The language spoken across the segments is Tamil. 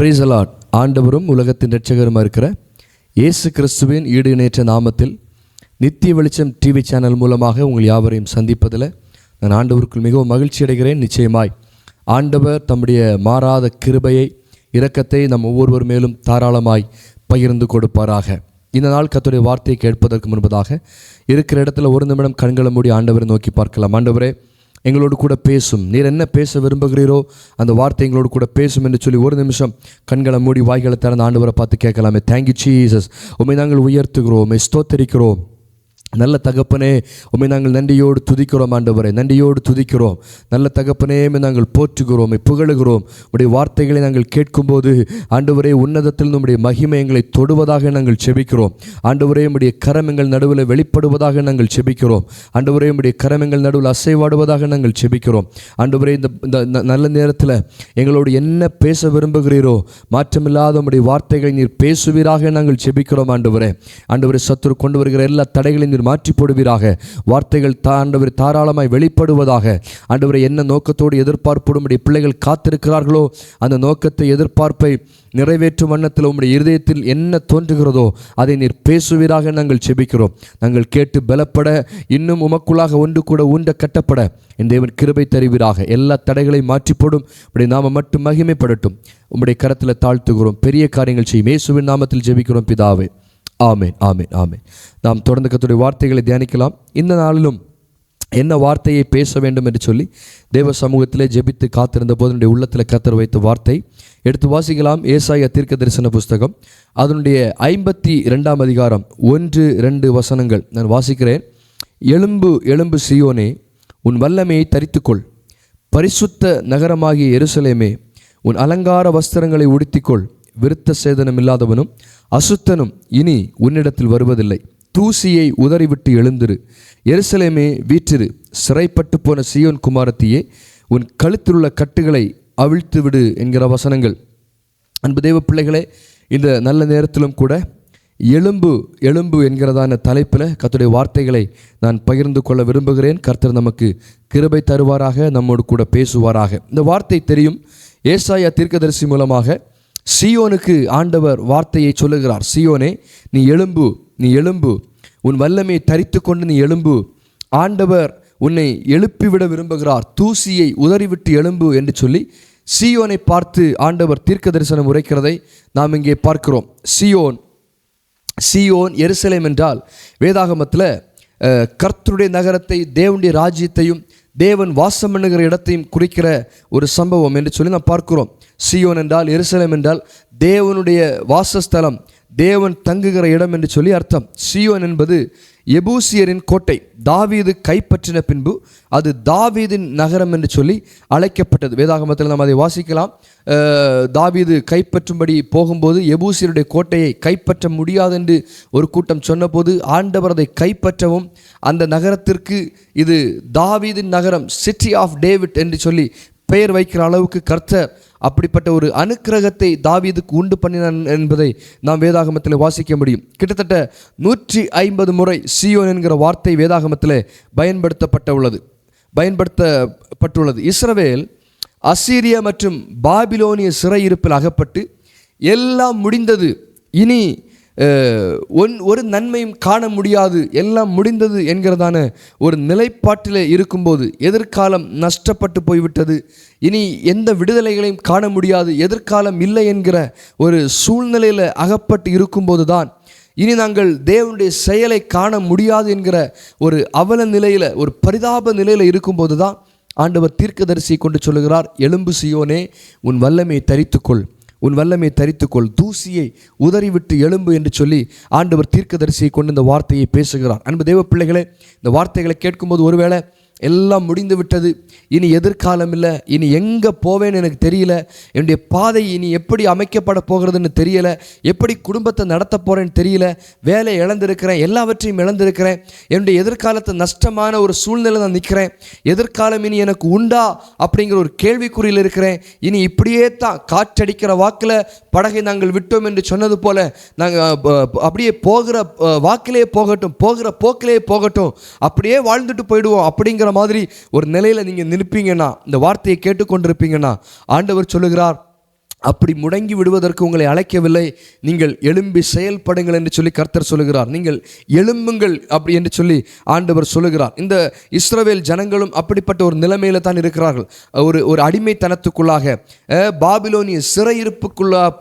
Praise the Lord. ஆண்டவரும் உலகத்தின் இரட்சகருமாக இருக்கிற இயேசு கிறிஸ்துவின் ஈடு இணையற்ற நாமத்தில் நித்திய வெளிச்சம் டிவி சேனல் மூலமாக உங்கள் யாவரையும் சந்திப்பதில் நான் ஆண்டவருக்குள் மிகவும் மகிழ்ச்சி அடைகிறேன். நிச்சயமாய் ஆண்டவர் தம்முடைய மாறாத கிருபையை இரக்கத்தை நம் ஒவ்வொருவர் மேலும் தாராளமாய் பகிர்ந்து கொடுப்பாராக. இந்த நாள் கர்த்தருடைய வார்த்தையை கேட்பதற்கு முன்பதாக இருக்கிற இடத்துல ஒரு நிமிடம் கண்களை மூடி ஆண்டவரை நோக்கி பார்க்கலாம். ஆண்டவரே, எங்களோடு கூட பேசும். நீர் என்ன பேச விரும்புகிறீரோ அந்த வார்த்தை எங்களோடு கூட பேசும் என்று சொல்லி ஒரு நிமிஷம் கண்களை மூடி வாய்களை திறந்து ஆண்டவரை பார்த்து கேட்கலாமே. Thank you Jesus. உம்மை நாங்கள் உயர்த்துகிறோம், உம்மை ஸ்தோத்தரிக்கிறோம். நல்ல தகப்பனே, உம்மை நாங்கள் நன்றியோடு துதிக்கிறோம். ஆண்டவரே, நன்றியோடு துதிக்கிறோம். நல்ல தகப்பனே, நாங்கள் போற்றுகிறோம், புகழுகிறோம். உடைய வார்த்தைகளை நாங்கள் கேட்கும்போது ஆண்டவரே, உன்னதத்தில் நம்முடைய மகிமை எங்களை தொடுவதாக நாங்கள் செபிக்கிறோம். ஆண்டவரே, உம்முடைய கரம் எங்கள் நடுவில் வெளிப்படுவதாக நாங்கள் செபிக்கிறோம். ஆண்டவரே, உம்முடைய கரம் எங்கள் நடுவில் அசைவாடுவதாக நாங்கள் செபிக்கிறோம். ஆண்டவரே, இந்த நல்ல நேரத்தில் எங்களோடு என்ன பேச விரும்புகிறீரோ மாற்றமில்லாத உம்முடைய வார்த்தைகளை நீர் பேசுவீராக நாங்கள் செபிக்கிறோம். ஆண்டவரே, சத்துரு கொண்டு வருகிற எல்லா தடைகளையும் மாற்றி போடுவீராக. வார்த்தைகள் ஆண்டவரே தாராளமாய் வெளிப்படுவதாக. ஆண்டவரே, என்ன நோக்கத்தோடு எதிர்பார்ப்போடு உம்முடைய பிள்ளைகள் காத்திருக்கிறார்களோ அந்த நோக்கத்தை எதிர்பார்ப்பை நிறைவேற்றும் வண்ணத்தில் உம்முடைய இருதயத்தில் என்ன தோன்றுகிறதோ அதை நீர் பேசுவீராக நாங்கள் செபிக்கிறோம். நாங்கள் கேட்டு பலப்பட, இன்னும் உமக்குள்ளாக ஒன்று கூட ஊண்ட கட்டப்பட என் தேவன் கிருபை தருவீராக. எல்லா தடைகளையும் மாற்றி போடும். உம்முடைய நாமம் மட்டும் மகிமைப்படட்டும். உம்முடைய கரத்தில் தாழ்த்துகிறோம். பெரிய காரியங்கள் செய்யும் இயேசுவின் நாமத்தில் ஜெபிக்கிறோம் பிதாவே. ஆமென், ஆமென், ஆமென். நாம் தொடர்ந்து கர்த்தருடைய வார்த்தைகளை தியானிக்கலாம். இந்த நாளிலும் என்ன வார்த்தையை பேச வேண்டும் என்று சொல்லி தேவ சமூகத்திலே ஜெபித்து காத்திருந்த போது என்னுடைய உள்ளத்தில் கர்த்தர் வைத்த வார்த்தை எடுத்து வாசிக்கலாம். ஏசாயா தீர்க்க தரிசன புஸ்தகம் அதனுடைய 52ஆம் அதிகாரம் 1-2 வசனங்கள் நான் வாசிக்கிறேன். எழும்பு, எழும்பு சீயோனே, உன் வல்லமையை தரித்துக்கொள். பரிசுத்த நகரமாகிய எருசலேமே, உன் அலங்கார வஸ்திரங்களை உடுத்திக்கொள். விருத்த சேதனம் இல்லாதவனும் அசுத்தனும் இனி உன்னிடத்தில் வருவதில்லை. தூசியை உதறிவிட்டு எழுந்திரு. எருசலேமே வீற்றிரு. சிறைப்பட்டு போன சீயோன் குமாரத்தியே, உன் கழுத்தில் உள்ள கட்டுகளை அவிழ்த்து விடு என்கிற வசனங்கள். அன்பு தேவ பிள்ளைகளே, இந்த நல்ல நேரத்திலும் கூட எழும்பு, எழும்பு என்கிறதான தலைப்பில் கர்த்தருடைய வார்த்தைகளை நான் பகிர்ந்து கொள்ள விரும்புகிறேன். கர்த்தர் நமக்கு கிருபை தருவாராக, நம்மோடு கூட பேசுவாராக. இந்த வார்த்தை தெரியும். ஏசாயா தீர்க்கதரிசி மூலமாக சீயோனுக்கு ஆண்டவர் வார்த்தையை சொல்லுகிறார். சீயோனே, நீ எழும்பு, நீ எழும்பு, உன் வல்லமையை தரித்து கொண்டு நீ எழும்பு. ஆண்டவர் உன்னை எழுப்பிவிட விரும்புகிறார். தூசியை உதறிவிட்டு எழும்பு என்று சொல்லி சீயோனை பார்த்து ஆண்டவர் தீர்க்க தரிசனம் உரைக்கிறதை நாம் இங்கே பார்க்கிறோம். சீயோன், சீயோன் எருசலேம் என்றால் வேதாகமத்தில் கர்த்தருடைய நகரத்தை, தேவனுடைய ராஜ்யத்தையும் தேவன் வாசம் பண்ணுகிற இடத்தையும் குறிக்கிற ஒரு சம்பவம் என்று சொல்லி நாம் பார்க்கிறோம். சீயோன் என்றால், எருசலேம் என்றால் தேவனுடைய வாசஸ்தலம், தேவன் தங்குகிற இடம் என்று சொல்லி அர்த்தம். சீயோன் என்பது எபூசியரின் கோட்டை. தாவீது கைப்பற்றின பின்பு அது தாவீதின் நகரம் என்று சொல்லி அழைக்கப்பட்டது. வேதாகமத்தில் நாம் அதை வாசிக்கலாம். தாவீது கைப்பற்றும்படி போகும்போது எபூசியருடைய கோட்டையை கைப்பற்ற முடியாது என்று ஒரு கூட்டம் சொன்னபோது ஆண்டவர் அதை கைப்பற்றவும் அந்த நகரத்திற்கு இது தாவீதின் நகரம், சிட்டி ஆஃப் டேவிட் என்று சொல்லி பெயர் வைக்கிற அளவுக்கு கர்த்தர் அப்படிப்பட்ட ஒரு அனுக்கிரகத்தை தாவீதுக்கு உண்டு பண்ணினான் என்பதை நாம் வேதாகமத்தில் வாசிக்க முடியும். கிட்டத்தட்ட 150 முறை சீயோன் என்கிற வார்த்தை வேதாகமத்தில் பயன்படுத்தப்பட்டுள்ளது. இஸ்ரவேல் அசீரியா மற்றும் பாபிலோனிய சிறையிருப்பில் அகப்பட்டு எல்லாம் முடிந்தது, இனி ஒரு நன்மையும் காண முடியாது, எல்லாம் முடிந்தது என்கிறதான ஒரு நிலைப்பாட்டில் இருக்கும்போது, எதிர்காலம் நஷ்டப்பட்டு போய்விட்டது, இனி எந்த விடுதலைகளையும் காண முடியாது, எதிர்காலம் இல்லை என்கிற ஒரு சூழ்நிலையில் அகப்பட்டு இருக்கும்போது தான் இனி நாங்கள் தேவனுடைய செயலை காண முடியாது என்கிற ஒரு அவல நிலையில், ஒரு பரிதாப நிலையில் இருக்கும்போது தான் ஆண்டவர் தீர்க்கதரிசியை கொண்டு சொல்லுகிறார், எழும்பு சீயோனே, உன் வல்லமையை தரித்துக்கொள், உன் வல்லமையை தரித்துக்கொள், தூசியை உதறிவிட்டு எழும்பு என்று சொல்லி ஆண்டவர் தீர்க்கதரிசியை கொண்டு இந்த வார்த்தையை பேசுகிறார். அன்பு தேவ பிள்ளைகளே, இந்த வார்த்தைகளை கேட்கும்போது ஒருவேளை எல்லாம் முடிந்து விட்டது, இனி எதிர்காலம் இல்லை, இனி எங்கே போவேன்னு எனக்கு தெரியல, என்னுடைய பாதை இனி எப்படி அமைக்கப்பட போகிறதுன்னு தெரியல, எப்படி குடும்பத்தை நடத்த போகிறேன்னு தெரியல, வேலை இழந்திருக்கிறேன், எல்லாவற்றையும் இழந்திருக்கிறேன், என்னுடைய எதிர்காலத்தை நஷ்டமான ஒரு சூழ்நிலை நான் நிற்கிறேன், எதிர்காலம் இனி எனக்கு உண்டா அப்படிங்கிற ஒரு கேள்விக்குறியில் இருக்கிறேன், இனி இப்படியே தான் காற்றடிக்கிற வாக்கில் படகை நாங்கள் விட்டோம் என்று சொன்னது போல நாங்கள் அப்படியே போகிற வாக்கிலே போகட்டும், போகிற போக்கிலே போகட்டும், அப்படியே வாழ்ந்துட்டு போயிடுவோம் அப்படிங்கிற மாதிரி ஒரு நிலையில் நீங்கள் நிற்பீங்கன்னா, இந்த வார்த்தையை கேட்டுக்கொண்டிருப்பீங்கன்னா, ஆண்டவர் சொல்லுகிறார், அப்படி முடங்கி விடுவதற்கு உங்களை அழைக்கவில்லை. நீங்கள் எழும்பி செயல்படுங்கள் என்று சொல்லி கர்த்தர் சொல்லுகிறார். நீங்கள் எழும்புங்கள் அப்படி என்று சொல்லி ஆண்டவர் சொல்லுகிறார். இந்த இஸ்ரவேல் ஜனங்களும் அப்படிப்பட்ட ஒரு நிலைமையில தான் இருக்கிறார்கள். ஒரு அடிமைத்தனத்துக்குள்ளாக பாபிலோனிய சிறையிருப்புக்குள்ளாக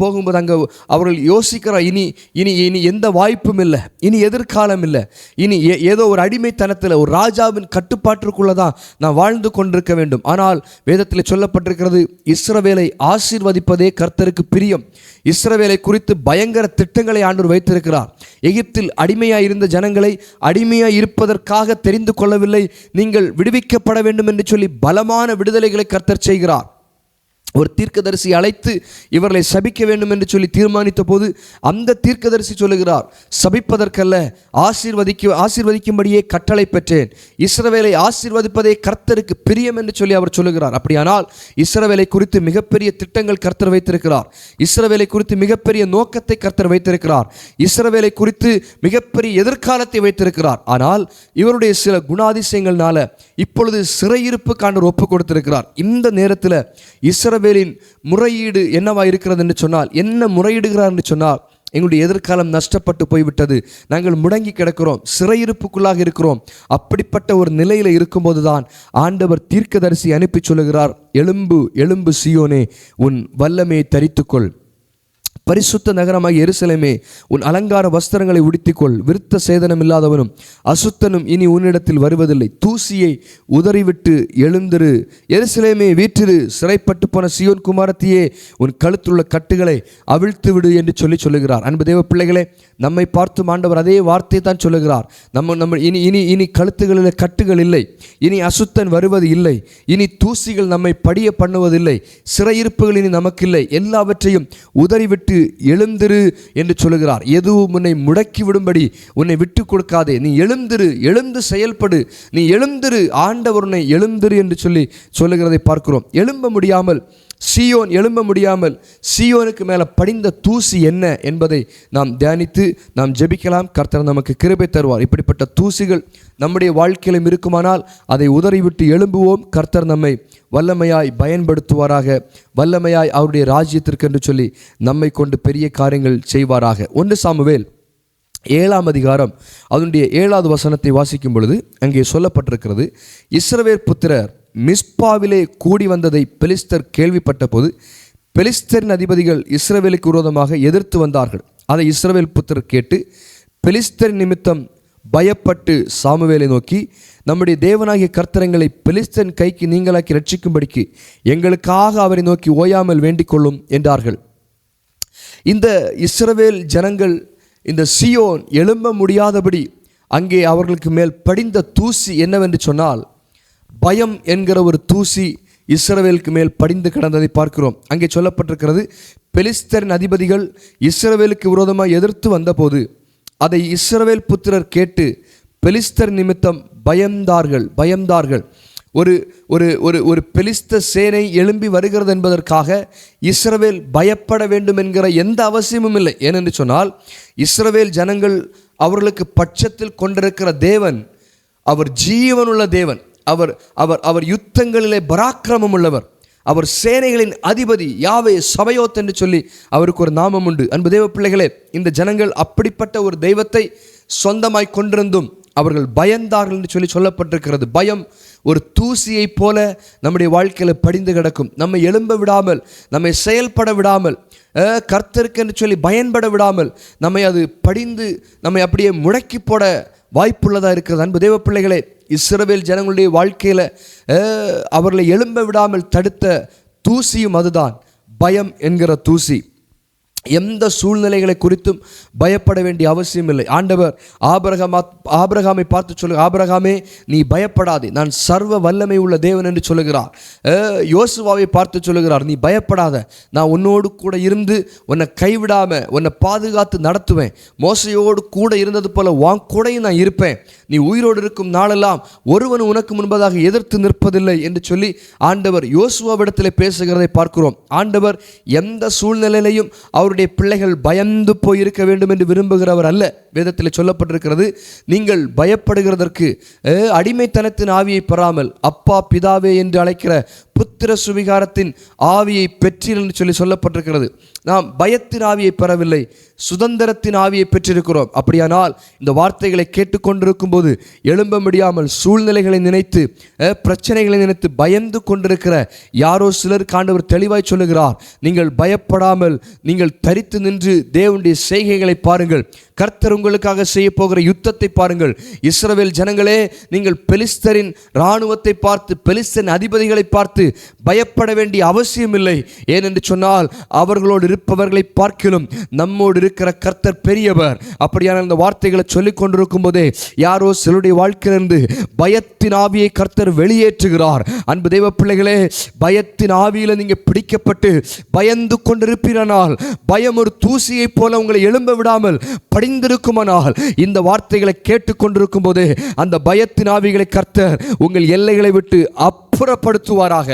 போகும்போது அங்கே அவர்கள் யோசிக்கிறார், இனி இனி இனி எந்த வாய்ப்பும் இல்லை, இனி எதிர்காலம் இல்லை, இனி ஏதோ ஒரு அடிமைத்தனத்தில் ஒரு ராஜாவின் கட்டுப்பாட்டிற்குள்ள தான் நான் வாழ்ந்து கொண்டிருக்க வேண்டும். ஆனால் வேதத்தில் சொல்லப்பட்டிருக்கிறது, இஸ்ரவேலை ஆசீர்வதிப்பதே கர்த்தருக்கு பிரியம். இஸ்ரவேலை குறித்து பயங்கர திட்டங்களை ஆண்டவர் வைத்திருக்கிறார். எகிப்தில் அடிமையாய் இருந்த ஜனங்களை அடிமையாய் இருப்பதற்காக தெரிந்து கொள்ளவில்லை, நீங்கள் விடுவிக்கப்பட வேண்டும் என்று சொல்லி பலமான விடுதலைகளை கர்த்தர் செய்கிறார். ஒரு தீர்க்கதரிசி அழைத்து இவர்களை சபிக்க வேண்டும் என்று சொல்லி தீர்மானித்த போது அந்த தீர்க்கதரிசி சொல்லுகிறார், சபிப்பதற்கல்ல ஆசீர்வதிக்கும்படியே கட்டளை பெற்றேன். இஸ்ரவேலை ஆசீர்வதிப்பதே கர்த்தருக்கு பிரியம் என்று சொல்லி அவர் சொல்லுகிறார். அப்படியானால் இஸ்ரவேலை குறித்து மிகப்பெரிய திட்டங்கள் கர்த்தர் வைத்திருக்கிறார். இஸ்ரவேலை குறித்து மிகப்பெரிய நோக்கத்தை கர்த்தர் வைத்திருக்கிறார். இஸ்ரவேலை குறித்து மிகப்பெரிய எதிர்காலத்தை வைத்திருக்கிறார். ஆனால் இவருடைய சில குணாதிசயங்கள்னால இப்பொழுது சிறையிருப்புக்கு ஆண்டவர் ஒப்பு கொடுத்திருக்கிறார். இந்த நேரத்தில் இஸ்ரவேலின் முறையீடு என்னவா இருக்கிறது என்று சொன்னால், என்ன முறையிடுகிறார் என்று சொன்னால், எங்களுடைய எதிர்காலம் நஷ்டப்பட்டு போய்விட்டது, நாங்கள் முடங்கி கிடக்கிறோம், சிறையிருப்புக்குள்ளாக இருக்கிறோம். அப்படிப்பட்ட ஒரு நிலையில் இருக்கும்போது தான் ஆண்டவர் தீர்க்கதரிசி அனுப்பி சொல்லுகிறார், எழும்பு எழும்பு சீயோனே, உன் வல்லமையை தரித்துக்கொள். பரிசுத்த நகரமாக எருசலேமே, உன் அலங்கார வஸ்திரங்களை உடுத்திக்கொள். விருத்த சேதனம் இல்லாதவனும் அசுத்தனும் இனி உன்னிடத்தில் வருவதில்லை. தூசியை உதறிவிட்டு எழுந்திரு. எருசலேமே வீற்றிரு. சிறைப்பட்டு போன சீயோன் குமாரத்தியே, உன் கழுத்துள்ள கட்டுகளை அவிழ்த்து விடு என்று சொல்லுகிறார். அன்பு தேவ பிள்ளைகளே, நம்மை பார்த்து ஆண்டவர் அதே வார்த்தை தான் சொல்லுகிறார். நம்ம இனி இனி இனி கழுத்துகளில் கட்டுகள் இல்லை, இனி அசுத்தன் வருவது இல்லை, இனி தூசிகள் நம்மை படிய பண்ணுவதில்லை, சிறையிருப்புகள் இனி நமக்கு இல்லை, எல்லாவற்றையும் உதறிவிட்டு எழுந்திரு என்று சொல்லுகிறார். எதுவும் உன்னை முடக்கி விடும்படி உன்னை விட்டு கொடுக்காதே. நீ எழுந்திரு, எழுந்து செயல்படு, நீ எழுந்திரு, ஆண்டவர் உன்னை எழுந்திரு என்று சொல்லுகிறதை பார்க்கிறோம். எழும்ப முடியாமல் சீயோனுக்கு மேலே படிந்த தூசி என்ன என்பதை நாம் தியானித்து நாம் ஜெபிக்கலாம். கர்த்தர் நமக்கு கிருபை தருவார். இப்படிப்பட்ட தூசிகள் நம்முடைய வாழ்க்கையிலும் இருக்குமானால் அதை உதறிவிட்டு எழும்புவோம். கர்த்தர் நம்மை வல்லமையாய் பயன்படுத்துவாராக. வல்லமையாய் அவருடைய ராஜ்யத்திற்கு என்று சொல்லி நம்மை கொண்டு பெரிய காரியங்கள் செய்வாராக. 1 சாமுவேல் 7ஆம் அதிகாரம் அதனுடைய 7வது வசனத்தை வாசிக்கும் பொழுது அங்கே சொல்லப்பட்டிருக்கிறது, இஸ்ரவேல் புத்திரர் மிஸ்பாவிலே கூடி வந்ததை பெலிஸ்தர் கேள்விப்பட்ட போது பெலிஸ்தரின் அதிபதிகள் இஸ்ரவேலுக்கு விரோதமாக எதிர்த்து வந்தார்கள். அதை இஸ்ரவேல் புத்திரர் கேட்டு பெலிஸ்தர் நிமித்தம் பயப்பட்டு சாமுவேலை நோக்கி, நம்முடைய தேவனாகிய கர்த்தரங்களை பெலிஸ்தரின் கைக்கு நீங்களாக்கி ரட்சிக்கும்படிக்கு எங்களுக்காக அவரை நோக்கி ஓயாமல் வேண்டிக் கொள்ளும் என்றார்கள். இந்த இஸ்ரவேல் ஜனங்கள் இந்த சீயோன் எழும்ப முடியாதபடி அங்கே அவர்களுக்கு மேல் படிந்த தூசி என்னவென்று சொன்னால், பயம் என்கிற ஒரு தூசி இஸ்ரவேலுக்கு மேல் படிந்து கிடந்ததை பார்க்கிறோம். அங்கே சொல்லப்பட்டிருக்கிறது, பெலிஸ்தரின் அதிபதிகள் இஸ்ரவேலுக்கு விரோதமாக எதிர்த்து வந்தபோது அதை இஸ்ரவேல் புத்திரர் கேட்டு பெலிஸ்தர் நிமித்தம் பயந்தார்கள். ஒரு ஒரு ஒரு ஒரு பெலிஸ்த சேனை எழும்பி வருகிறது என்பதற்காக இஸ்ரவேல் பயப்பட வேண்டும் என்கிற எந்த அவசியமும் இல்லை. ஏனென்று சொன்னால், இஸ்ரவேல் ஜனங்கள் அவர்களுக்கு பட்சத்தில் கொண்டிருக்கிற தேவன் அவர் ஜீவனுள்ள தேவன். அவர் யுத்தங்களிலே பராக்கிரமம் உள்ளவர். அவர் சேனைகளின் அதிபதி, யாவே சபையோத் என்று சொல்லி அவருக்கு ஒரு நாமம் உண்டு. அன்பு தேவ பிள்ளைகளே, இந்த ஜனங்கள் அப்படிப்பட்ட ஒரு தெய்வத்தை சொந்தமாய் கொண்டிருந்தும் அவர்கள் பயந்தார்கள் என்று சொல்லப்பட்டிருக்கிறது. பயம் ஒரு தூசியை போல நம்முடைய வாழ்க்கையில் படிந்து கிடக்கும். நம்மை எழும்ப விடாமல், நம்மை செயல்பட விடாமல், கர்த்தருக்கு என்று பயன்பட விடாமல் நம்மை அது படிந்து நம்மை அப்படியே முடக்கி போட வாய்ப்புள்ளதாக இருக்கிறது. அன்பு தேவ பிள்ளைகளே, இஸ்ரவேல் ஜனங்களுடைய வாழ்க்கையில் அவர்களை எழும்ப விடாமல் தடுத்த தூசியும் அதுதான், பயம் என்கிற தூசி. எந்த சூழ்நிலைகளை குறித்தும் பயப்பட வேண்டிய அவசியம் இல்லை. ஆண்டவர் ஆபிரகாமை பார்த்து சொல்லுங்க, ஆபிரகாமே நீ பயப்படாதே, நான் சர்வ வல்லமை உள்ள தேவன் என்று சொல்லுகிறார். யோசுவாவை பார்த்து சொல்லுகிறார், நீ பயப்படாத, நான் உன்னோடு கூட இருந்து உன்னை கைவிடாமல் உன்னை பாதுகாத்து நடத்துவேன். மோசையோடு கூட இருந்தது போல உன் கூடையும் நான் இருப்பேன். நீ உயிரோடு இருக்கும் நாளெல்லாம் ஒருவன் உனக்கு முன்பதாக எதிர்த்து நிற்பதில்லை என்று சொல்லி ஆண்டவர் யோசுவாவிடத்தில் பேசுகிறதை பார்க்கிறோம். ஆண்டவர் எந்த சூழ்நிலையிலையும் அவருடைய அவருடைய பிள்ளைகள் பயந்து போய் இருக்க வேண்டும் என்று விரும்புகிறவர் அல்ல. வேதத்தில் சொல்லப்பட்டிருக்கிறது, நீங்கள் பயப்படுகிறதற்கு அடிமைத்தனத்தின் ஆவியை பெறாமல் அப்பா பிதாவே என்று அழைக்கிற புத்திர சுவிகாரத்தின் ஆவியை பெற்றீர் என்று சொல்லப்பட்டிருக்கிறது. நாம் பயத்தின் ஆவியை பெறவில்லை, சுதந்திரத்தின் ஆவியை பெற்றிருக்கிறோம். அப்படியானால் இந்த வார்த்தைகளை கேட்டுக்கொண்டிருக்கும் போது எழும்ப முடியாமல் சூழ்நிலைகளை நினைத்து பிரச்சனைகளை நினைத்து பயந்து கொண்டிருக்கிற யாரோ சிலர் ஆண்டவர் தெளிவாய் சொல்லுகிறார், நீங்கள் பயப்படாமல் நீங்கள் தரித்து நின்று தேவனுடைய செய்கைகளை பாருங்கள். கர்த்தர் உங்களுக்காக செய்ய போகிற யுத்தத்தை பாருங்கள். இஸ்ரவேல் ஜனங்களே, நீங்கள் பெலிஸ்தரின் இராணுவத்தை பார்த்து, பெலிஸ்தரின் அதிபதிகளை பார்த்து பயப்பட வேண்டிய அவசியம் இல்லை. ஏனென்று சொன்னால் அவர்களோடு இருப்பவர்களை பார்க்கிலும் நம்மோடு இருக்கிற கர்த்தர் பெரியவர். அப்படியான இந்த வார்த்தைகளை சொல்லிக் கொண்டிருக்கும் போதே யாரோ சிலருடைய வாழ்க்கையிலிருந்து பயத்தின் ஆவியை கர்த்தர் வெளியேற்றுகிறார். அன்பு தெய்வ பிள்ளைகளே, பயத்தின் ஆவியில நீங்க பிடிக்கப்பட்டு பயந்து கொண்டிருப்பீரானால், பயம் ஒரு தூசியை போல உங்களை எழும்ப விடாமல் படிந்திருக்குமானால், இந்த வார்த்தைகளை கேட்டுக்கொண்டிருக்கும் போதே அந்த பயத்தின் ஆவிகளை கர்த்தர் உங்கள் எல்லைகளை விட்டு அப்புறப்படுத்துவாராக.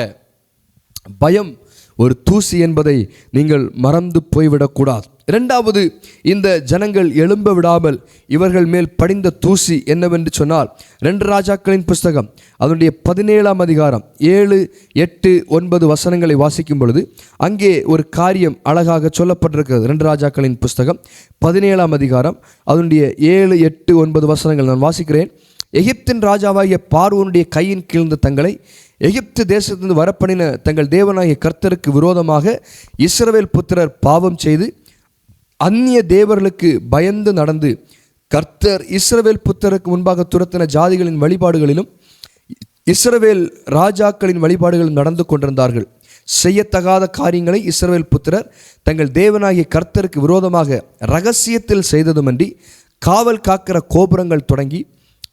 பயம் ஒரு தூசி என்பதை நீங்கள் மறந்து போய்விடக்கூடாது. இரண்டாவது, இந்த ஜனங்கள் எழும்ப விடாமல் இவர்கள் மேல் படிந்த தூசி என்னவென்று சொன்னால், 2 ராஜாக்களின் புஸ்தகம் அதனுடைய 17ஆம் அதிகாரம் 7, 8, 9 வசனங்களை வாசிக்கும் பொழுது அங்கே ஒரு காரியம் அழகாக சொல்லப்பட்டிருக்கிறது. 2 ராஜாக்களின் புஸ்தகம் 17ஆம் அதிகாரம் அதனுடைய 7, 8, 9 வசனங்கள் நான் வாசிக்கிறேன். எகிப்தின் ராஜாவாகிய பார்வோனுடைய கையின் கீழ்ந்த தங்களை எகிப்து தேசத்திலிருந்து வரப்பண்ணின தங்கள் தேவனாகிய கர்த்தருக்கு விரோதமாக இஸ்ரவேல் புத்திரர் பாவம் செய்து அந்நிய தேவர்களுக்கு பயந்து நடந்து, கர்த்தர் இஸ்ரவேல் புத்திரருக்கு முன்பாக துரத்தின ஜாதிகளின் வழிபாடுகளிலும் இஸ்ரவேல் ராஜாக்களின் வழிபாடுகளிலும் நடந்து கொண்டிருந்தார்கள். செய்யத்தகாத காரியங்களை இஸ்ரவேல் புத்திரர் தங்கள் தேவனாகிய கர்த்தருக்கு விரோதமாக இரகசியத்தில் செய்ததுமன்றி, காவல் காக்கிற கோபுரங்கள் தொடங்கி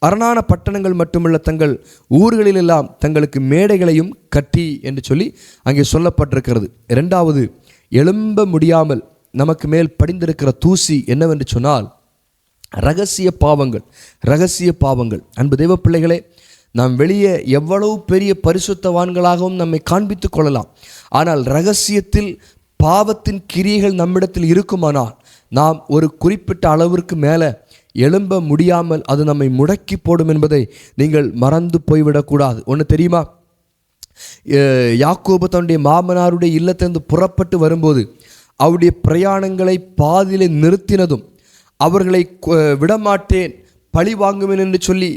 அரணான பட்டணங்கள் மட்டுமல்ல, தங்கள் ஊர்களிலெல்லாம் தங்களுக்கு மேடைகளையும் கட்டி என்று சொல்லி அங்கே சொல்லப்பட்டிருக்கிறது. இரண்டாவது, எழும்ப முடியாமல் நமக்கு மேல் படிந்திருக்கிற தூசி என்னவென்று சொன்னால் இரகசிய பாவங்கள். இரகசிய பாவங்கள். அன்பு தெய்வ பிள்ளைகளே, நாம் வெளியே எவ்வளவு பெரிய பரிசுத்தவான்களாகவும் நம்மை காண்பித்து கொள்ளலாம். ஆனால் இரகசியத்தில் பாவத்தின் கிரியைகள் நம்மிடத்தில் இருக்குமானால் நாம் ஒரு குறிப்பிட்ட அளவிற்கு மேலே எழும்ப முடியாமல் அது நம்மை முடக்கி போடும் என்பதை நீங்கள் மறந்து போய்விடக்கூடாது. ஒன்று தெரியுமா, யாக்கோபு தன்னுடைய மாமனாருடைய இல்லத்திலிருந்து புறப்பட்டு வரும்போது அவருடைய பிரயாணங்களை பாதியிலே நிறுத்தினதும், அவர்களை விடமாட்டேன் பழி வாங்குவேன் என்று சொல்லி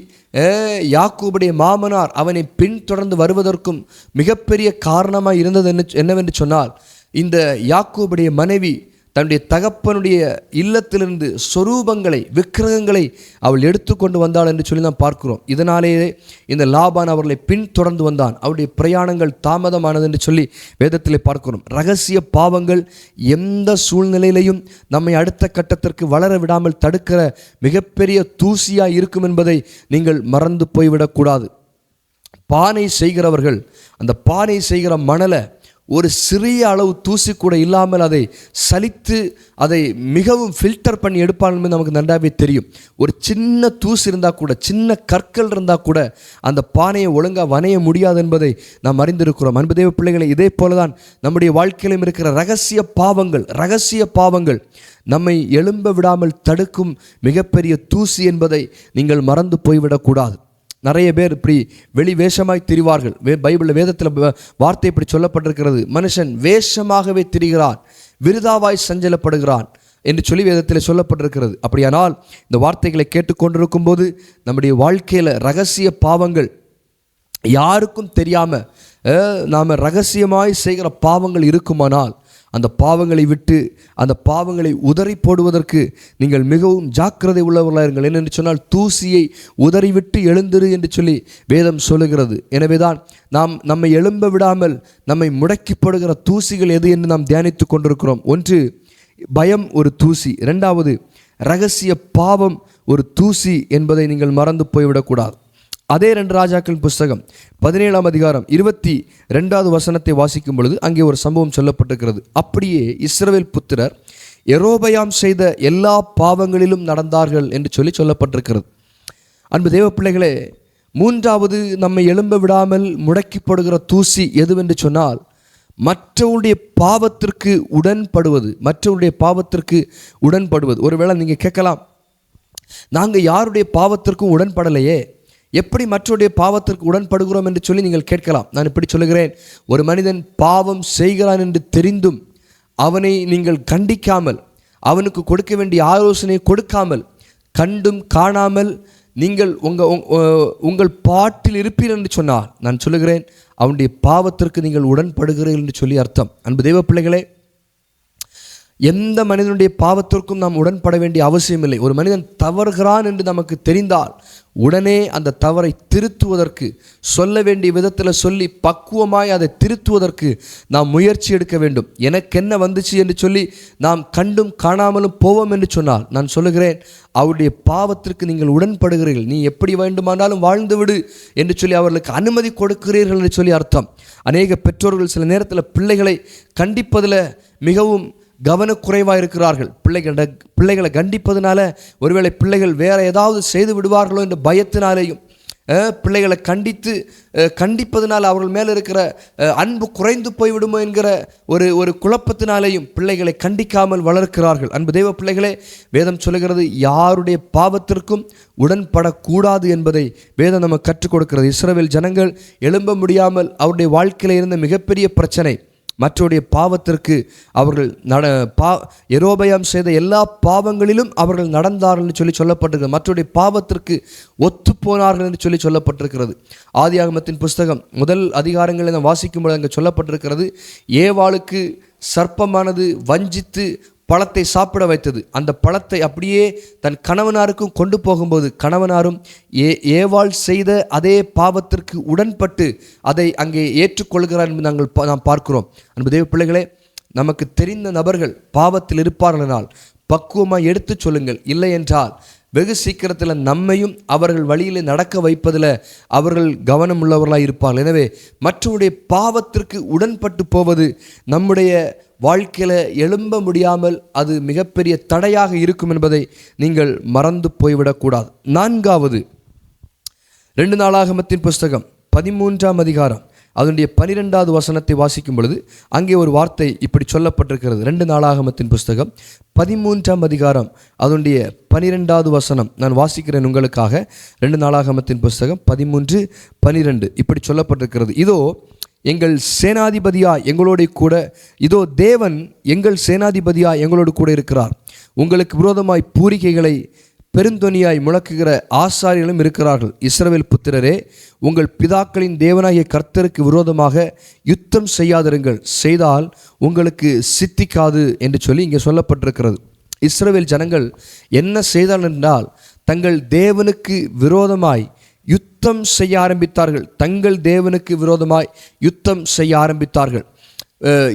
யாக்கோபுடைய மாமனார் அவனை பின்தொடர்ந்து வருவதற்கும் மிகப்பெரிய காரணமாக இருந்தது என்னவென்று சொன்னால், இந்த யாக்கோபுடைய மனைவி தன்னுடைய தகப்பனுடைய இல்லத்திலிருந்து சொரூபங்களை, விக்கிரகங்களை அவள் எடுத்துக்கொண்டு வந்தாள் என்று சொல்லி நாம் பார்க்கிறோம். இதனாலேயே இந்த லாபான் அவர்களை பின்தொடர்ந்து வந்தான். அவருடைய பிரயாணங்கள் தாமதமானது என்று சொல்லி வேதத்திலே பார்க்கிறோம். இரகசிய பாவங்கள் எந்த சூழ்நிலையிலையும் நம்மை அடுத்த கட்டத்திற்கு வளர விடாமல் தடுக்கிற மிகப்பெரிய தூசியாக இருக்கும் என்பதை நீங்கள் மறந்து போய்விடக்கூடாது. பானை செய்கிறவர்கள் அந்த பானை செய்கிற மணலை ஒரு சிறிய அளவு தூசி கூட இல்லாமல் அதை சலித்து அதை மிகவும் ஃபில்டர் பண்ணி எடுப்பார்கள் என்பது நமக்கு நன்றாகவே தெரியும். ஒரு சின்ன தூசி இருந்தால் கூட, சின்ன கற்கள் இருந்தால் கூட அந்த பானையை ஒழுங்காக வனைய முடியாது என்பதை நாம் அறிந்திருக்கிறோம். அன்பு தேவ பிள்ளைகளை, இதே போல தான் நம்முடைய வாழ்க்கையிலும் இருக்கிற இரகசிய பாவங்கள். இரகசிய பாவங்கள் நம்மை எழும்ப விடாமல் தடுக்கும் மிகப்பெரிய தூசி என்பதை நீங்கள் மறந்து போய்விடக்கூடாது. நிறைய பேர் இப்படி வெளி வேஷமாய் திரிவார்கள். பைபிளில் வேதத்தில் வார்த்தை இப்படி சொல்லப்பட்டிருக்கிறது, மனுஷன் வேஷமாகவே திரிகிறான், விருதாவாய் சஞ்சலப்படுகிறான் என்று சொல்லி வேதத்தில் சொல்லப்பட்டிருக்கிறது. அப்படியானால் இந்த வார்த்தைகளை கேட்டுக்கொண்டிருக்கும் போது நம்முடைய வாழ்க்கையில் இரகசிய பாவங்கள் யாருக்கும் தெரியாமல் நாம் இரகசியமாய் செய்கிற பாவங்கள் இருக்குமானால் அந்த பாவங்களை விட்டு அந்த பாவங்களை உதறி போடுவதற்கு நீங்கள் மிகவும் ஜாக்கிரதை உள்ளவர்களாக இருங்கள். என்னென்று சொன்னால், தூசியை உதறிவிட்டு எழுந்திரு என்று சொல்லி வேதம் சொல்லுகிறது. எனவேதான் நாம் நம்மை எழும்ப விடாமல் நம்மை முடக்கிப்படுகிற தூசிகள் எது என்று நாம் தியானித்து கொண்டிருக்கிறோம். ஒன்று, பயம் ஒரு தூசி. இரண்டாவது, இரகசிய பாவம் ஒரு தூசி என்பதை நீங்கள் மறந்து போய்விடக்கூடாது. அதே 2 ராஜாக்கள் புஸ்தகம் 17ஆம் அதிகாரம் 22வது வசனத்தை வாசிக்கும் பொழுது அங்கே ஒரு சம்பவம் சொல்லப்பட்டிருக்கிறது. அப்படியே இஸ்ரவேல் புத்திரர் யெரொபெயாம் செய்த எல்லா பாவங்களிலும் நடந்தார்கள் என்று சொல்லப்பட்டிருக்கிறது. அன்பு தேவ பிள்ளைகளே, மூன்றாவது நம்மை எழும்ப விடாமல் முடக்கி போடுகிற தூசி எதுவென்று சொன்னால் மற்றவருடைய பாவத்திற்கு உடன்படுவது. ஒருவேளை நீங்கள் கேட்கலாம், நாங்கள் யாருடைய பாவத்திற்கும் உடன்படலையே, எப்படி மற்றவருடைய பாவத்திற்கு உடன்படுகிறோம் என்று சொல்லி நீங்கள் கேட்கலாம். நான் இப்படி சொல்லுகிறேன், ஒரு மனிதன் பாவம் செய்கிறான் என்று தெரிந்தும் அவனை நீங்கள் கண்டிக்காமல், அவனுக்கு கொடுக்க வேண்டிய ஆலோசனை கொடுக்காமல், கண்டும் காணாமல் நீங்கள் உங்கள் பாட்டில் இருப்பீர்கள் என்று சொன்னால், நான் சொல்லுகிறேன், அவனுடைய பாவத்திற்கு நீங்கள் உடன்படுகிறீர்கள் என்று சொல்லி அர்த்தம். அன்பு தெய்வ பிள்ளைகளே, எந்த மனிதனுடைய பாவத்திற்கும் நாம் உடன்பட வேண்டிய அவசியம் இல்லை. ஒரு மனிதன் தவறுகிறான் என்று நமக்கு தெரிந்தால் உடனே அந்த தவறை திருத்துவதற்கு, சொல்ல வேண்டிய விதத்தில் சொல்லி பக்குவமாய் அதை திருத்துவதற்கு நாம் முயற்சி எடுக்க வேண்டும். எனக்கு என்ன வந்துச்சு என்று சொல்லி நாம் கண்டும் காணாமலும் போவோம் என்று சொன்னால், நான் சொல்லுகிறேன், அவருடைய பாவத்திற்கு நீங்கள் உடன்படுகிறீர்கள். நீ எப்படி வேண்டுமானாலும் வாழ்ந்து விடு என்று சொல்லி அவர்களுக்கு அனுமதி கொடுக்கிறீர்கள் என்று சொல்லி அர்த்தம். அநேக பெற்றோர்கள் சில நேரத்தில் பிள்ளைகளை கண்டிப்பதில் மிகவும் கவனக்குறைவாக இருக்கிறார்கள். பிள்ளைகளை கண்டிப்பதனால ஒருவேளை பிள்ளைகள் வேறு ஏதாவது செய்து விடுவார்களோ என்ற பயத்தினாலேயும், பிள்ளைகளை கண்டிப்பதனால் அவர்கள் மேலே இருக்கிற அன்பு குறைந்து போய்விடுமோ என்கிற ஒரு குழப்பத்தினாலேயும் பிள்ளைகளை கண்டிக்காமல் வளர்க்கிறார்கள். அன்பு தெய்வ பிள்ளைகளே, வேதம் சொல்லுகிறது, யாருடைய பாவத்திற்கும் உடன்படக்கூடாது என்பதை வேதம் நமக்கு கற்றுக் கொடுக்கிறது. இஸ்ரவேல் ஜனங்கள் எழும்ப முடியாமல் அவருடைய வாழ்க்கையில் இருந்த மிகப்பெரிய பிரச்சனை, மற்றவருடைய பாவத்திற்கு அவர்கள் யெரொபெயாம் செய்த எல்லா பாவங்களிலும் அவர்கள் நடந்தார்கள் என்று சொல்லி சொல்லப்பட்டிருக்கிறது. மற்றவருடைய பாவத்திற்கு ஒத்து போனார்கள் என்று சொல்லி சொல்லப்பட்டிருக்கிறது. ஆதியாகமத்தின் புஸ்தகம் முதல் அதிகாரங்களை நாம் வாசிக்கும்போது அங்கே சொல்லப்பட்டிருக்கிறது, ஏவாளுக்கு சர்ப்பமானது வஞ்சித்து பழத்தை சாப்பிட வைத்தது. அந்த பழத்தை அப்படியே தன் கணவனாருக்கும் கொண்டு போகும்போது கணவனாரும் ஏவாள் செய்த அதே பாவத்திற்கு உடன்பட்டு அதை அங்கே ஏற்றுக்கொள்கிறார் என்று நாம் பார்க்கிறோம். அன்பு தேவ பிள்ளைகளே, நமக்கு தெரிந்த நபர்கள் பாவத்தில் இருப்பார்களானால் பக்குவமாக எடுத்து சொல்லுங்கள். இல்லை என்றால் வெகு சீக்கிரத்தில் நம்மையும் அவர்கள் வழியில் நடக்க வைப்பதில் அவர்கள் கவனம் உள்ளவர்களாக இருப்பார்கள். எனவே மற்றவருடைய பாவத்திற்கு உடன்பட்டு போவது நம்முடைய வாழ்க்கையில் எழும்ப முடியாமல் அது மிகப்பெரிய தடையாக இருக்கும் என்பதை நீங்கள் மறந்து போய்விடக்கூடாது. 4வது, 2 நாளாகமத்தின் புஸ்தகம் 13ஆம் அதிகாரம் அதனுடைய 12வது வசனத்தை வாசிக்கும் பொழுது அங்கே ஒரு வார்த்தை இப்படி சொல்லப்பட்டிருக்கிறது. 2 நாளாகமத்தின் புஸ்தகம் 13ஆம் அதிகாரம் அதனுடைய 12வது வசனம் நான் வாசிக்கிறேன் உங்களுக்காக. 2 நாளாகமத்தின் புஸ்தகம் 13:12 இப்படி சொல்லப்பட்டிருக்கிறது, இதோ எங்கள் சேனாதிபதியா எங்களோட கூட, இதோ தேவன் எங்கள் சேனாதிபதியா எங்களோடு கூட இருக்கிறார். உங்களுக்கு விரோதமாய் பூரிகைகளை பெருந்தொனியாய் முழக்குகிற ஆசாரியர்களும் இருக்கிறார்கள். இஸ்ரவேல் புத்திரரே, உங்கள் பிதாக்களின் தேவனாகிய கர்த்தருக்கு விரோதமாக யுத்தம் செய்யாதிருங்கள், செய்தால் உங்களுக்கு சித்திக்காது என்று சொல்லி இங்கே சொல்லப்பட்டிருக்கிறது. இஸ்ரவேல் ஜனங்கள் என்ன செய்தார்கள் என்றால், தங்கள் தேவனுக்கு விரோதமாய் யுத்தம் செய்ய ஆரம்பித்தார்கள். தங்கள் தேவனுக்கு விரோதமாய் யுத்தம் செய்ய ஆரம்பித்தார்கள்.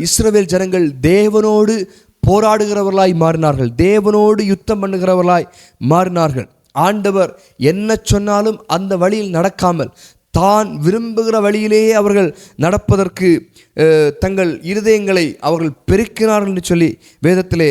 இஸ்ரவேல் ஜனங்கள் தேவனோடு போராடுகிறவர்களாய் மாறினார்கள், தேவனோடு யுத்தம் பண்ணுகிறவர்களாய் மாறினார்கள். ஆண்டவர் என்ன சொன்னாலும் அந்த வழியில் நடக்காமல் தான் விரும்புகிற வழியிலேயே அவர்கள் நடப்பதற்கு தங்கள் இருதயங்களை அவர்கள் பெருக்கினார்கள் என்று சொல்லி வேதத்திலே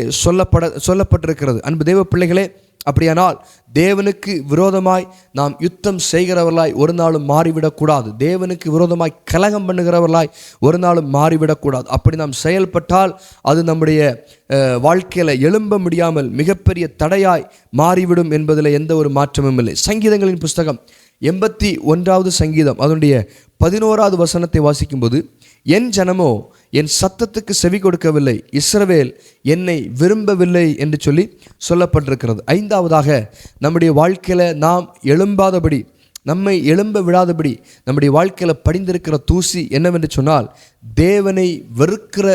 சொல்லப்பட்டிருக்கிறது. அன்பு தேவ பிள்ளைகளே, அப்படியானால் தேவனுக்கு விரோதமாய் நாம் யுத்தம் செய்கிறவர்களாய் ஒரு நாளும் மாறிவிடக்கூடாது. தேவனுக்கு விரோதமாய் கலகம் பண்ணுகிறவர்களாய் ஒரு நாளும் மாறிவிடக்கூடாது. அப்படி நாம் செயல்பட்டால் அது நம்முடைய வாழ்க்கையில் எழும்ப முடியாமல் மிகப்பெரிய தடையாய் மாறிவிடும் என்பதில் எந்த ஒரு மாற்றமும் இல்லை. சங்கீதங்களின் புஸ்தகம் 81வது சங்கீதம் அதனுடைய 11வது வசனத்தை வாசிக்கும்போது, என் ஜனமோ என் சத்தத்துக்கு செவி கொடுக்கவில்லை, இஸ்ரவேல் என்னை விரும்பவில்லை என்று சொல்லி சொல்லப்பட்டிருக்கிறது. 5வதாக, நம்முடைய வாழ்க்கையில் நாம் எழும்பாதபடி, நம்மை எழும்ப விடாதபடி நம்முடைய வாழ்க்கையில் படிந்திருக்கிற தூசி என்னவென்று சொன்னால், தேவனை வெறுக்கிற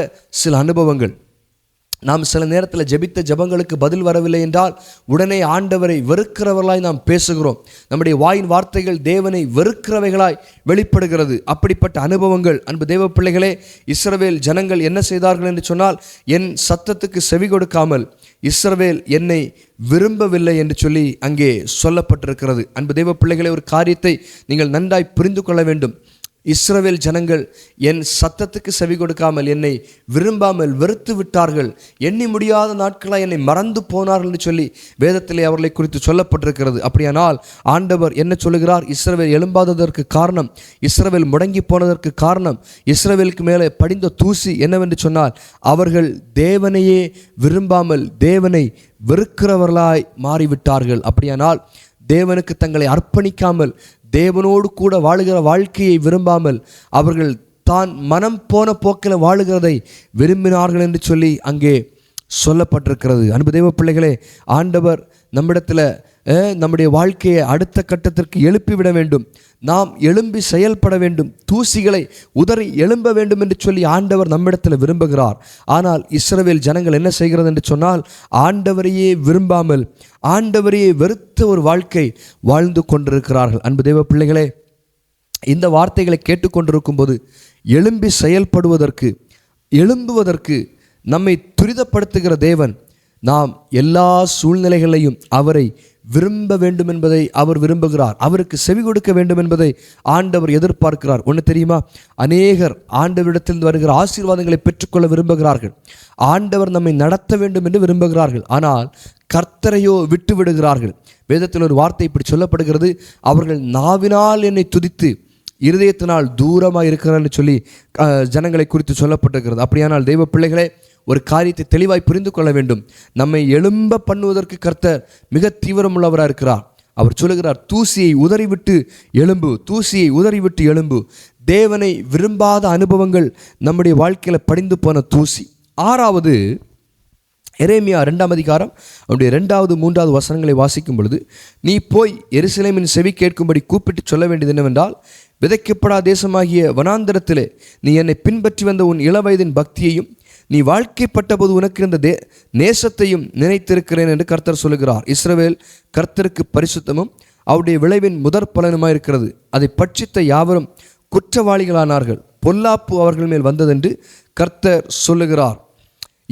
சில அனுபவங்கள். நாம் சில நேரத்தில் ஜெபித்த ஜெபங்களுக்கு பதில் வரவில்லை என்றால் உடனே ஆண்டவரை வெறுக்கிறவர்களாய் நாம் பேசுகிறோம். நம்முடைய வாயின் வார்த்தைகள் தேவனை வெறுக்கிறவைகளாய் வெளிப்படுகிறது. அப்படிப்பட்ட அனுபவங்கள் அன்பு தேவ பிள்ளைகளே, இஸ்ரவேல் ஜனங்கள் என்ன செய்தார்கள் என்று சொன்னால், என் சத்தத்துக்கு செவி கொடுக்காமல் இஸ்ரவேல் என்னை விரும்பவில்லை என்று சொல்லி அங்கே சொல்லப்பட்டிருக்கிறது. அன்பு தேவ பிள்ளைகளே, ஒரு காரியத்தை நீங்கள் நன்றாய் புரிந்து கொள்ள வேண்டும். இஸ்ரவேல் ஜனங்கள் என் சத்தத்துக்கு செவி கொடுக்காமல் என்னை விரும்பாமல் வெறுத்து விட்டார்கள், எண்ணி முடியாத நாட்களாக என்னை மறந்து போனார்கள் என்று சொல்லி வேதத்திலே அவர்களை குறித்து சொல்லப்பட்டிருக்கிறது. அப்படியானால் ஆண்டவர் என்ன சொல்லுகிறார்? இஸ்ரவேல் எழும்பாததற்கு காரணம், இஸ்ரவேல் முடங்கி போனதற்கு காரணம், இஸ்ரவேலுக்கு மேலே படிந்த தூசி என்னவென்று சொன்னால் அவர்கள் தேவனையே விரும்பாமல் தேவனை வெறுக்கிறவர்களாய் மாறிவிட்டார்கள். அப்படியானால் தேவனுக்கு தங்களை அர்ப்பணிக்காமல் தேவனோடு கூட வாழுகிற வாழ்க்கையை விரும்பாமல் அவர்கள் தான் மனம் போன போக்கில் வாழுகிறதை விரும்பினார்கள் என்று சொல்லி அங்கே சொல்லப்பட்டிருக்கிறது. அன்பு தேவ பிள்ளைகளே, ஆண்டவர் நம்மிடத்தில் நம்முடைய வாழ்க்கையை அடுத்த கட்டத்திற்கு எழுப்பிவிட வேண்டும், நாம் எழும்பி செயல்பட வேண்டும், தூசிகளை உதறி எழும்ப வேண்டும் என்று சொல்லி ஆண்டவர் நம்மிடத்தில் விரும்புகிறார். ஆனால் இஸ்ரவேல் ஜனங்கள் என்ன செய்கிறது என்று சொன்னால் ஆண்டவரையே விரும்பாமல் ஆண்டவரையே வெறுத்த ஒரு வாழ்க்கை வாழ்ந்து கொண்டிருக்கிறார்கள். அன்பு தேவ பிள்ளைகளே, இந்த வார்த்தைகளை கேட்டுக்கொண்டிருக்கும் போது எழும்பி செயல்படுவதற்கு எழும்புவதற்கு நம்மை துரிதப்படுத்துகிற தேவன் நாம் எல்லா சூழ்நிலைகளையும் அவரை விரும்ப வேண்டும் என்பதை அவர் விரும்புகிறார், அவருக்கு செவி கொடுக்க வேண்டும் என்பதை ஆண்டவர் எதிர்பார்க்கிறார். ஒன்று தெரியுமா? அநேகர் ஆண்டவரிடத்திலிருந்து வருகிற ஆசீர்வாதங்களை பெற்றுக்கொள்ள விரும்புகிறார்கள், ஆண்டவர் நம்மை நடத்த வேண்டும் என்று விரும்புகிறார்கள். ஆனால் கர்த்தரையோ விட்டு விடுகிறார்கள். வேதத்தில் ஒரு வார்த்தை இப்படி சொல்லப்படுகிறது, அவர்கள் நாவினால் என்னை துதித்து இருதயத்தினால் தூரமாக இருக்கிறான்னு சொல்லி ஜனங்களை குறித்து சொல்லப்பட்டிருக்கிறது. அப்படியானால் தெய்வ பிள்ளைகளே, ஒரு காரியத்தை தெளிவாய் புரிந்து கொள்ள வேண்டும். நம்மை எழும்ப பண்ணுவதற்கு கர்த்தர் மிக தீவிரமுள்ளவராக இருக்கிறார். அவர் சொல்லுகிறார், தூசியை உதறிவிட்டு எழும்பு, தூசியை உதறிவிட்டு எழும்பு. தேவனை விரும்பாத அனுபவங்கள் நம்முடைய வாழ்க்கையில் படிந்து போன தூசி. ஆறாவது, எரேமியா 2ஆம் அதிகாரம் அவருடைய 2வது 3வது வசனங்களை வாசிக்கும் பொழுது, நீ போய் எருசலேமின் செவி கேட்கும்படி கூப்பிட்டு சொல்ல வேண்டியது என்னவென்றால், விதைக்கப்படா தேசமாகிய வனாந்தரத்திலே நீ என்னை பின்பற்றி வந்த உன் இளவயதின் பக்தியையும் நீ வாழ்க்கைப்பட்ட போது உனக்கு இருந்த நேசத்தையும் நினைத்திருக்கிறேன் என்று கர்த்தர் சொல்லுகிறார். இஸ்ரவேல் கர்த்தருக்கு பரிசுத்தமும் அவருடைய விளைவின் முதற் பலனுமாய் இருக்கிறது. அதை பட்சித்த யாவரும் குற்றவாளிகளானார்கள், பொல்லாப்பு அவர்கள் மேல் வந்ததென்று கர்த்தர் சொல்லுகிறார்.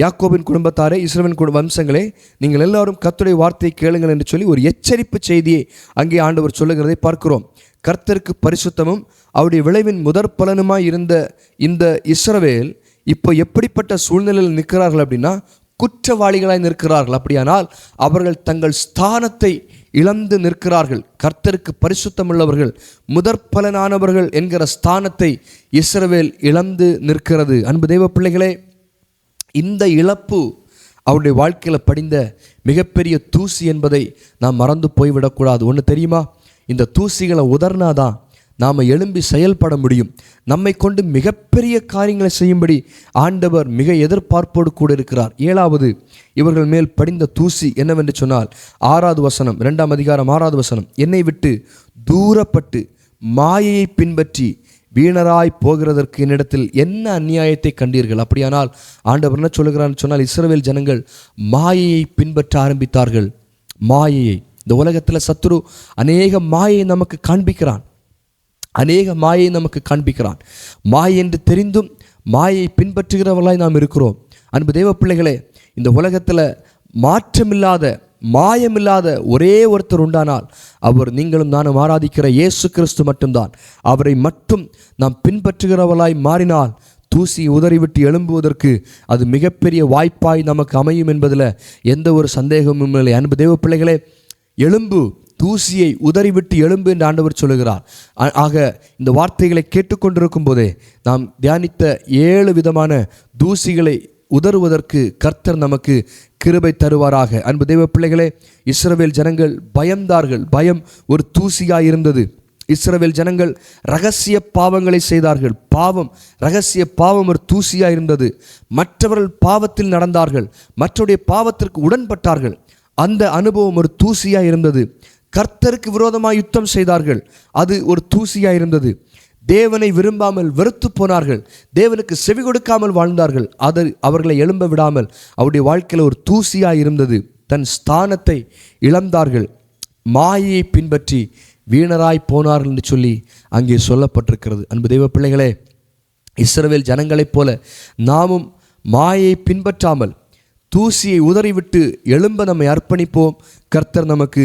யாக்கோபின் குடும்பத்தாரே, இஸ்ரவேலின் வம்சங்களே, நீங்கள் எல்லாரும் கர்த்தருடைய வார்த்தையை கேளுங்கள் என்று சொல்லி ஒரு எச்சரிப்பு செய்தியை அங்கே ஆண்டவர் சொல்லுகிறதை பார்க்கிறோம். கர்த்தருக்கு பரிசுத்தமும் அவருடைய விளைவின் முதற் பலனுமாய் இருந்த இந்த இஸ்ரவேல் இப்போ எப்படிப்பட்ட சூழ்நிலையில் நிற்கிறார்கள் அப்படின்னா, குற்றவாளிகளாய் நிற்கிறார்கள். அப்படியானால் அவர்கள் தங்கள் ஸ்தானத்தை இழந்து நிற்கிறார்கள். கர்த்தருக்கு பரிசுத்தமுள்ளவர்கள், முதற் பலனானவர்கள் என்கிற ஸ்தானத்தை இஸ்ரவேல் இழந்து நிற்கிறது. அன்பு தெய்வ பிள்ளைகளே, இந்த இழப்பு அவருடைய வாழ்க்கையில் படிந்த மிகப்பெரிய தூசி என்பதை நாம் மறந்து போய்விடக்கூடாது. ஒன்று தெரியுமா? இந்த தூசிகளை உதர்னாதான் நாம் எழும்பி செயல்பட முடியும். நம்மை கொண்டு மிகப்பெரிய காரியங்களை செய்யும்படி ஆண்டவர் மிக எதிர்பார்ப்போடு கூட இருக்கிறார். 7வது, இவர்கள் மேல் படிந்த தூசி என்னவென்று சொன்னால் 6வது வசனம், 2ஆம் அதிகாரம் 6வது வசனம், என்னை விட்டு தூரப்பட்டு மாயையை பின்பற்றி வீணராய் போகிறதற்கு என்னிடத்தில் என்ன அநியாயத்தை கண்டீர்கள். அப்படியானால் ஆண்டவர் என்ன சொல்லுகிறான்னு சொன்னால், இஸ்ரவேல் ஜனங்கள் மாயையை பின்பற்ற ஆரம்பித்தார்கள். மாயையை, இந்த உலகத்தில் சத்துரு அநேக மாயை நமக்கு காண்பிக்கிறான், அநேக மாயை நமக்கு காண்பிக்கிறான். மாயை என்று தெரிந்தும் மாயை பின்பற்றுகிறவர்களாய் நாம் இருக்கிறோம். அன்பு தேவ பிள்ளைகளே, இந்த உலகத்தில் மாற்றமில்லாத மாயமில்லாத ஒரே ஒருத்தர் உண்டானால் அவர் நீங்களும் நானும் ஆராதிக்கிற இயேசு கிறிஸ்து மட்டும்தான். அவரை மட்டும் நாம் பின்பற்றுகிறவர்களாய் மாறினால் தூசி உதறிவிட்டு எழும்புவதற்கு அது மிகப்பெரிய வாய்ப்பாய் நமக்கு அமையும் என்பதில் எந்த ஒரு சந்தேகமும் இல்லை. அன்பு தேவ பிள்ளைகளே, எழும்பு, தூசியை உதறிவிட்டு எழும்பு என்று ஆண்டவர் சொல்லுகிறார். ஆக இந்த வார்த்தைகளை கேட்டுக்கொண்டிருக்கும் போதே நாம் தியானித்த 7 விதமான தூசிகளை உதறுவதற்கு கர்த்தர் நமக்கு கிருபை தருவாராக. அன்பு தெய்வ பிள்ளைகளே, இஸ்ரவேல் ஜனங்கள் பயந்தார்கள். பயம் ஒரு தூசியாய் இருந்தது. இஸ்ரவேல் ஜனங்கள் இரகசிய பாவங்களை செய்தார்கள். இரகசிய பாவம் ஒரு தூசியாய் இருந்தது. மற்றவர்கள் பாவத்தில் நடந்தார்கள், மற்றவருடைய பாவத்திற்கு உடன்பட்டார்கள். அந்த அனுபவம் ஒரு தூசியாய் இருந்தது. கர்த்தருக்கு விரோதமாக யுத்தம் செய்தார்கள், அது ஒரு தூசியாய் இருந்தது. தேவனை விரும்பாமல் வெறுத்து போனார்கள், தேவனுக்கு செவி கொடுக்காமல் வாழ்ந்தார்கள், அது அவர்களை எழும்ப விடாமல் அவருடைய வாழ்க்கையில் ஒரு தூசியாய் இருந்தது. தன் ஸ்தானத்தை இழந்தார்கள், மாயையை பின்பற்றி வீணராய் போனார்கள் என்று சொல்லி அங்கே சொல்லப்பட்டிருக்கிறது. அன்பு தெய்வ பிள்ளைகளே, இஸ்ரவேல் ஜனங்களைப் போல நாமும் மாயையை பின்பற்றாமல் தூசியை உதறிவிட்டு எழும்ப நம்மை அர்ப்பணிப்போம். கர்த்தர் நமக்கு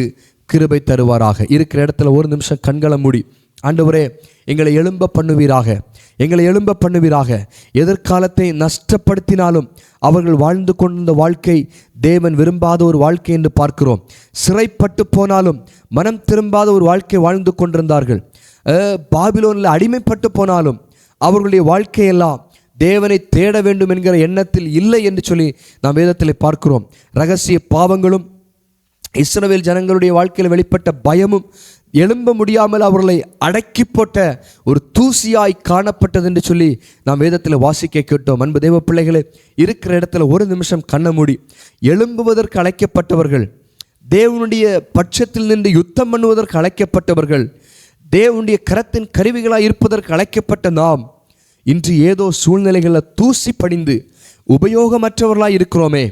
கிருபை தருவாராக. இருக்கிற இடத்துல ஒரு நிமிஷம் கண்களை மூடி ஆண்டவரே, எங்களை எழும்ப பண்ணுவீராக, எங்களை எழும்ப பண்ணுவீராக. எதிர்காலத்தை நஷ்டப்படுத்தினாலும் அவர்கள் வாழ்ந்து கொண்ட வாழ்க்கை தேவன் விரும்பாத ஒரு வாழ்க்கை என்று பார்க்கிறோம். சிறைப்பட்டு போனாலும் மனம் திரும்பாத ஒரு வாழ்க்கை வாழ்ந்து கொண்டிருந்தார்கள். பாபிலோனில் அடிமைப்பட்டு போனாலும் அவர்களுடைய வாழ்க்கையெல்லாம் தேவனை தேட வேண்டும் என்கிற எண்ணத்தில் இல்லை என்று சொல்லி நாம் வேதத்தில் பார்க்கிறோம். ரகசிய பாவங்களும் இஸ்ரவேல் ஜனங்களுடைய வாழ்க்கையில் வெளிப்பட்ட பயமும் எழும்ப முடியாமல் அவர்களை அடக்கி போட்ட ஒரு தூசியாய் காணப்பட்டது என்று சொல்லி நாம் வேதத்தில் வாசிக்க கேட்டோம். அன்பு தேவ பிள்ளைகளே, இருக்கிற இடத்துல ஒரு நிமிஷம் கண்ண மூடி எழும்புவதற்கு அழைக்கப்பட்டவர்கள், தேவனுடைய பட்சத்தில் நின்று யுத்தம் பண்ணுவதற்கு அழைக்கப்பட்டவர்கள், தேவனுடைய கரத்தின் கருவிகளாய் இருப்பதற்கு அழைக்கப்பட்ட நாம் இன்று ஏதோ சூழ்நிலைகளில் தூசி படிந்து உபயோகமற்றவர்களாய் இருக்கிறோமே.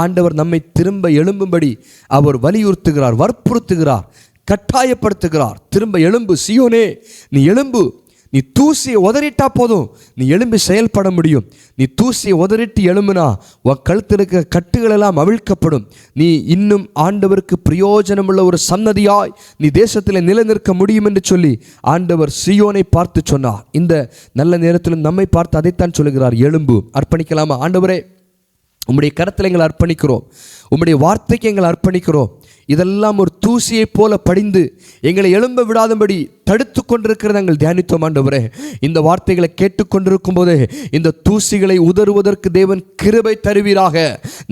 ஆண்டவர் நம்மை திரும்ப எழும்பும்படி அவர் வலியுறுத்துகிறார், வற்புறுத்துகிறார், கட்டாயப்படுத்துகிறார். திரும்ப எழும்பு சீயோனே, நீ எழும்பு. நீ தூசியை உதறிட்டா போதும், நீ எழும்பி செயல்பட முடியும். நீ தூசியை உதறிட்டு எழும்புனா உன் கழுத்தில் இருக்கிற கட்டுகள் எல்லாம் அவிழ்க்கப்படும். நீ இன்னும் ஆண்டவருக்கு பிரயோஜனமுள்ள ஒரு சன்னதியாய் நீ தேசத்தில் நிலைநிற்க முடியும் என்று சொல்லி ஆண்டவர் சீயோனை பார்த்து சொன்னார். இந்த நல்ல நேரத்திலும் நம்மை பார்த்து அதைத்தான் சொல்லுகிறார், எழும்பு. அர்ப்பணிக்கலாமா? ஆண்டவரே, உம்முடைய கரத்தில் எங்களை அர்ப்பணிக்கிறோம், உம்முடைய வார்த்தைக்கு எங்களை அர்ப்பணிக்கிறோம். இதெல்லாம் ஒரு தூசியை போல படிந்து எங்களை எழும்ப விடாதபடி தடுத்து கொண்டிருக்கிறத நாங்கள் தியானித்தோம். ஆண்டவரே, இந்த வார்த்தைகளை கேட்டுக்கொண்டிருக்கும் போதே இந்த தூசிகளை உதறுவதற்கு தேவன் கிருபை தருவீராக.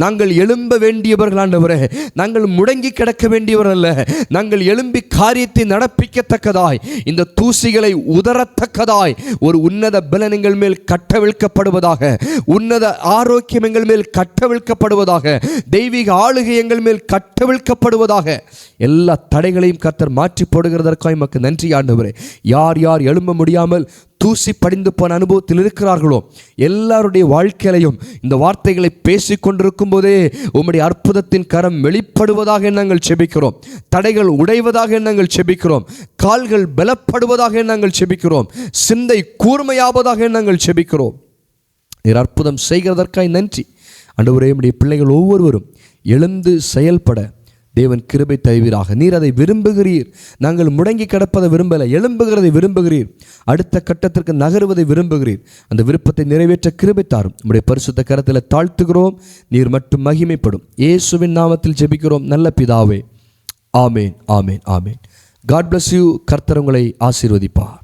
நாங்கள் எழும்ப வேண்டியவர்கள் ஆண்டவரே, நாங்கள் முடங்கி கிடக்க வேண்டியவர்கள் அல்ல. நாங்கள் எழும்பி காரியத்தை நடப்பிக்கத்தக்கதாய், இந்த தூசிகளை உதரத்தக்கதாய் ஒரு உன்னத பலன் எங்கள் மேல் கட்டவிழ்க்கப்படுவதாக, உன்னத ஆரோக்கியம் எங்கள் மேல் கட்டவிழ்க்கப்படுவதாக, தெய்வீக ஆளுகை எங்கள் மேல் கட்டவிழ்க்கப்படுவதாக. எல்லா தடைகளையும் கர்த்தர் மாற்றி போடுகிறதற்காக எமக்கு நன்றி ஆண்டவரே. யார் யார் எழும்ப முடியாமல் தூசி படிந்து போன அனுபவத்தில் இருக்கிறார்களோ எல்லாருடைய வாழ்க்கையிலையும் இந்த வார்த்தைகளை பேசிக் கொண்டிருக்கும் போதே உம்முடைய அற்புதத்தின் கரம் வெளிப்படுவதாக நாங்கள் செபிக்கிறோம். தடைகள் உடைவதாக நாங்கள் செபிக்கிறோம். கால்கள் பலப்படுவதாக நாங்கள் செபிக்கிறோம். சிந்தை கூர்மையாவதாக நாங்கள் செபிக்கிறோம். நீர் அற்புதம் செய்கிறதற்காய் நன்றி ஆண்டவரே. உம்முடைய பிள்ளைகள் ஒவ்வொருவரும் எழுந்து செயல்பட தேவன் கிருபை தருவீராக. நீர் அதை விரும்புகிறீர். நாங்கள் முடங்கி கிடப்பதை விரும்பலை, எழும்புகிறதை விரும்புகிறீர். அடுத்த கட்டத்திற்கு நகருவதை விரும்புகிறீர். அந்த விருப்பத்தை நிறைவேற்ற கிருபை தாரும். நம்முடைய பரிசுத்த கரத்தில் தாழ்த்துகிறோம். நீர் மட்டும் மகிமைப்படும். இயேசுவின் நாமத்தில் ஜெபிக்கிறோம் நல்ல பிதாவே. ஆமேன், ஆமேன், ஆமேன். God bless you. கர்த்தர் உங்களை ஆசீர்வதிப்பார்.